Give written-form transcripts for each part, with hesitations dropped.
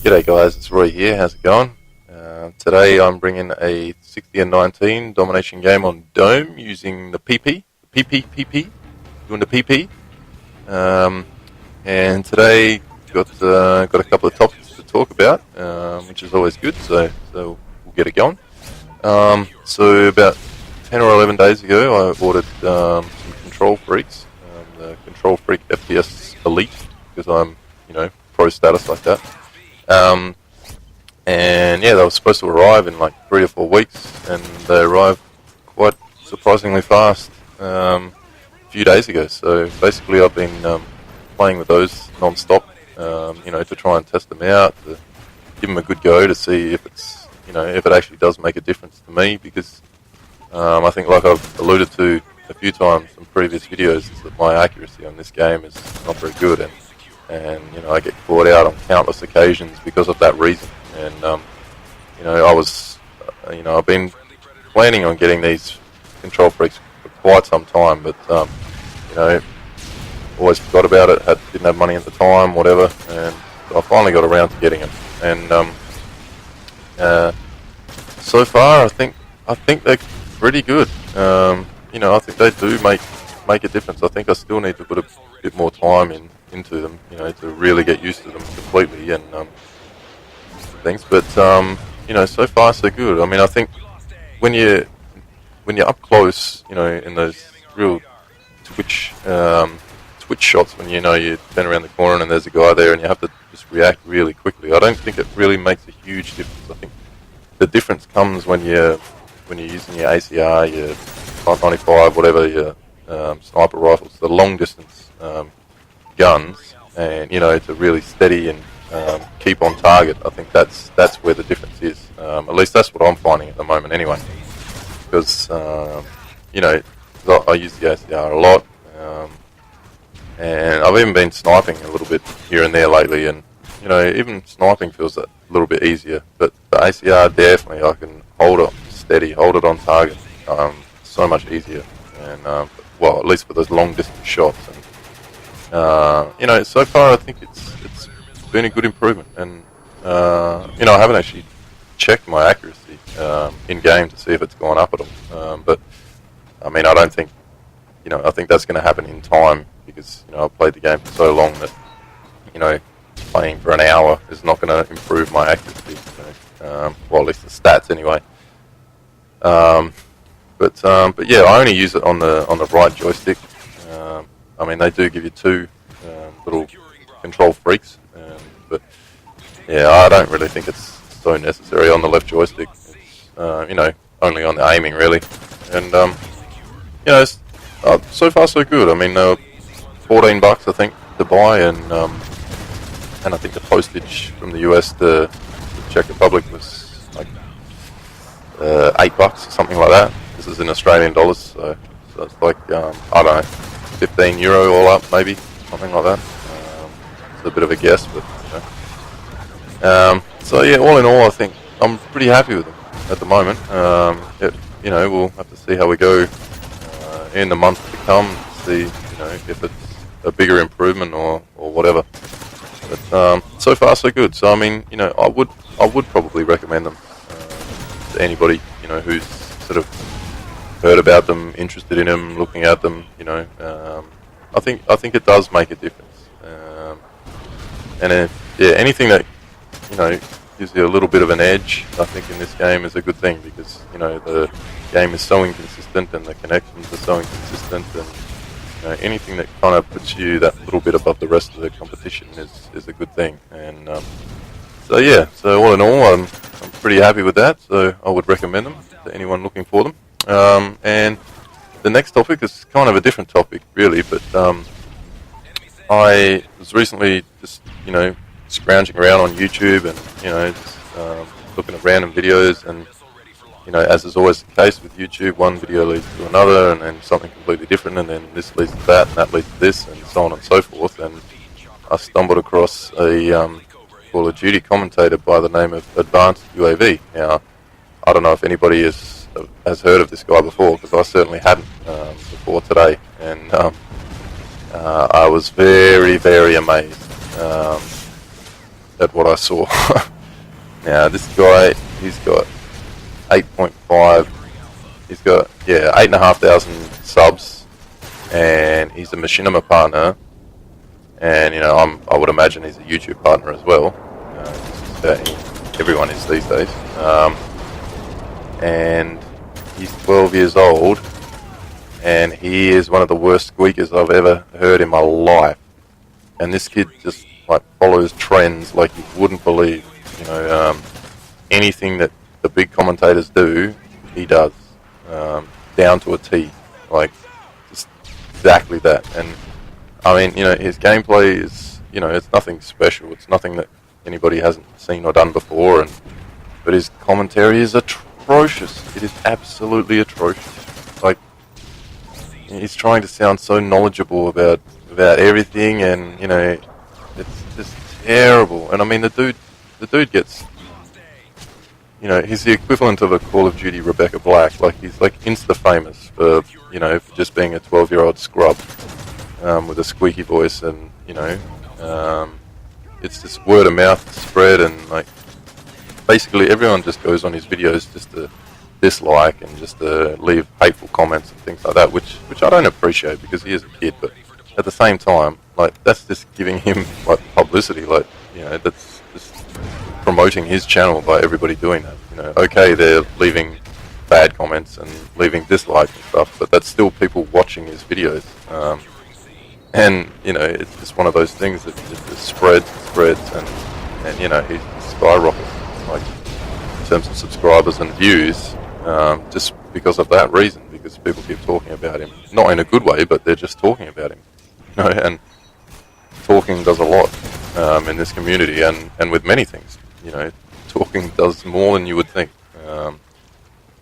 G'day guys, it's Roy here, how's it going? Today I'm bringing a 60 and 19 domination game on Dome using the PP, doing the PP. And today got a couple of topics to talk about, which is always good, so we'll get it going. So about 10 or 11 days ago I ordered some Kontrol Freeks, the Kontrol Freek FPS Elite, because I'm, pro status like that. And yeah, they were supposed to arrive in like 3 or 4 weeks, and they arrived quite surprisingly fast a few days ago. So basically I've been playing with those non-stop, to try and test them out, to give them a good go to see if it's, if it actually does make a difference to me, because I think, like I've alluded to a few times in previous videos, is that my accuracy on this game is not very good, and I get caught out on countless occasions because of that reason. And I've been planning on getting these Kontrol Freeks for quite some time, but always forgot about it. Didn't have money at the time, whatever, and so I finally got around to getting them. And so far, I think they're pretty good. I think they do make a difference. I think I still need to put a bit more time into them, to really get used to them completely and things. But so far so good. I mean, I think when you're up close, in those real twitch shots, when you turn around the corner and there's a guy there and you have to just react really quickly, I don't think it really makes a huge difference. I think the difference comes when you're using your ACR, your 595, whatever, your sniper rifles, the long distance guns, and to really steady and keep on target. I think that's where the difference is. At least that's what I'm finding at the moment, anyway. Because I use the ACR a lot, and I've even been sniping a little bit here and there lately, and even sniping feels a little bit easier. But the ACR, definitely, I can hold it steady, hold it on target, so much easier. And well, at least for those long distance shots. And so far I think it's been a good improvement. And I haven't actually checked my accuracy in game to see if it's gone up at all. But I mean, I don't think I think that's going to happen in time, because I've played the game for so long that playing for an hour is not going to improve my accuracy. Well, at least the stats anyway. But yeah, I only use it on the right joystick. I mean, they do give you 2 little Kontrol Freeks, but yeah, I don't really think it's so necessary on the left joystick. It's only on the aiming really, and so far so good. I mean, they were $14 I think to buy, and I think the postage from the US to the Czech Republic was like $8 or something like that. This is in Australian dollars, so it's like I don't know, €15 all up, maybe something like that. It's a bit of a guess, but so yeah, all in all, I think I'm pretty happy with them at the moment. We'll have to see how we go in the months to come, to see if it's a bigger improvement or whatever. But so far so good. So I mean, I would probably recommend them to anybody who's sort of heard about them, interested in them, looking at them. I think it does make a difference. And anything that gives you a little bit of an edge, I think in this game is a good thing, because the game is so inconsistent and the connections are so inconsistent, and anything that kind of puts you that little bit above the rest of the competition is a good thing. And so yeah, so all in all, I'm pretty happy with that. So I would recommend them to anyone looking for them. And the next topic is kind of a different topic, really, but I was recently just scrounging around on YouTube and just looking at random videos, and as is always the case with YouTube, one video leads to another, and then something completely different, and then this leads to that, and that leads to this, and so on and so forth. And I stumbled across a Call of Duty commentator by the name of Advanced UAV. Now, I don't know if anybody has heard of this guy before, because I certainly hadn't before today, and I was very, very amazed. at what I saw. Now this guy, he's got 8.5. He's got 8,500 subs, and he's a machinima partner. And I would imagine he's a YouTube partner as well. Everyone is these days. And he's 12 years old, and he is one of the worst squeakers I've ever heard in my life. And this kid just like follows trends like you wouldn't believe. Anything that the big commentators do, he does, down to a T. Like just exactly that. And I mean, his gameplay is, it's nothing special. It's nothing that anybody hasn't seen or done before. But his commentary is atrocious. It is absolutely atrocious. Like, he's trying to sound so knowledgeable about everything, and it's just terrible. And I mean, the dude gets, he's the equivalent of a Call of Duty Rebecca Black. Like, he's like insta famous for for just being a 12-year-old scrub with a squeaky voice, and it's this word of mouth spread, and like basically everyone just goes on his videos just to dislike and just to leave hateful comments and things like that, which I don't appreciate because he is a kid. But at the same time, like, that's just giving him like publicity, like that's just promoting his channel by everybody doing that. Okay, they're leaving bad comments and leaving dislikes and stuff, but that's still people watching his videos. And it's just one of those things that just spreads, and he skyrockets, like, in terms of subscribers and views, just because of that reason, because people keep talking about him, not in a good way, but they're just talking about him, and talking does a lot in this community, and with many things. Talking does more than you would think,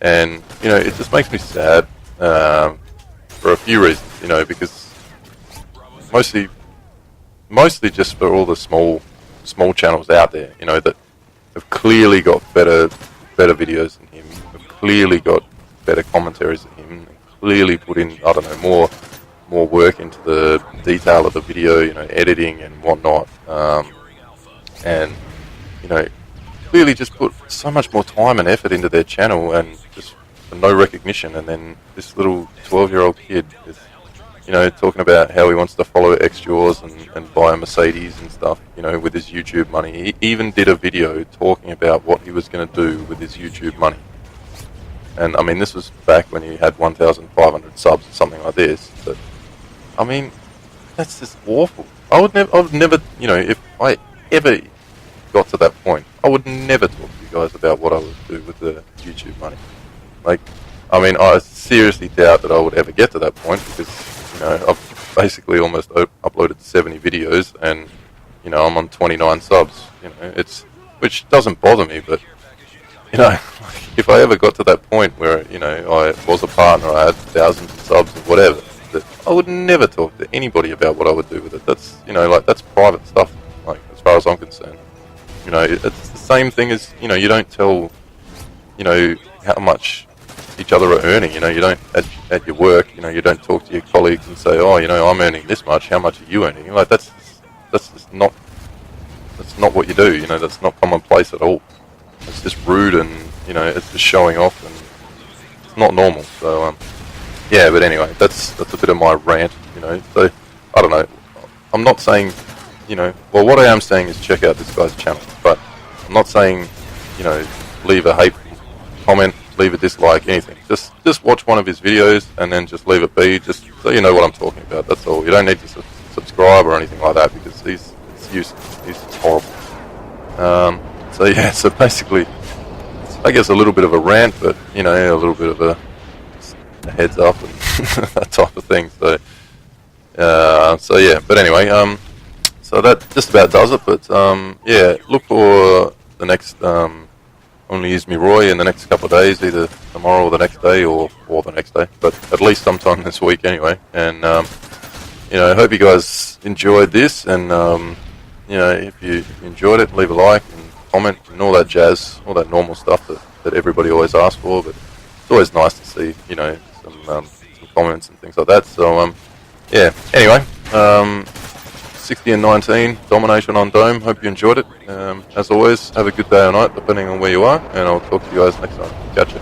and it just makes me sad for a few reasons, because mostly just for all the small channels out there, that have clearly got better videos than him, have clearly got better commentaries than him, clearly put in, I don't know, more work into the detail of the video, editing and whatnot, and clearly just put so much more time and effort into their channel, and just for no recognition. And then this little 12-year-old kid is talking about how he wants to follow X-Jaws and buy a Mercedes and stuff, with his YouTube money. He even did a video talking about what he was going to do with his YouTube money. And I mean, this was back when he had 1,500 subs or something like this. But I mean, that's just awful. I would never, if I ever got to that point, I would never talk to you guys about what I would do with the YouTube money. Like, I mean, I seriously doubt that I would ever get to that point, because I've basically almost uploaded 70 videos, and I'm on 29 subs. Which doesn't bother me, but if I ever got to that point where I was a partner, I had thousands of subs or whatever, that I would never talk to anybody about what I would do with it. That's that's private stuff. Like, as far as I'm concerned, it's the same thing as you don't tell how much each other are earning. You don't at your work. You don't talk to your colleagues and say, oh, I'm earning this much. How much are you earning? Like, that's just not what you do. That's not commonplace at all. It's just rude, and it's just showing off, and it's not normal. So yeah. But anyway, that's a bit of my rant. So I don't know. I'm not saying well, what I am saying is check out this guy's channel, but I'm not saying leave a hateful comment, leave a dislike, anything. Just watch one of his videos and then just leave it be, just so you know what I'm talking about. That's all. You don't need to subscribe or anything like that, because it's useless. He's horrible. So yeah, so basically, I guess a little bit of a rant, but a little bit of a heads up and that type of thing. So yeah, but anyway, so that just about does it. But yeah, look for the next Only Use Me Roy in the next couple of days, either tomorrow or the next day, or the next day, but at least sometime this week anyway. And I hope you guys enjoyed this, and if you enjoyed it, leave a like and comment and all that jazz, all that normal stuff that everybody always asks for. But it's always nice to see some comments and things like that. So yeah, anyway, 60 and 19 domination on Dome. Hope you enjoyed it. As always, have a good day or night depending on where you are, and I'll talk to you guys next time. Catch you.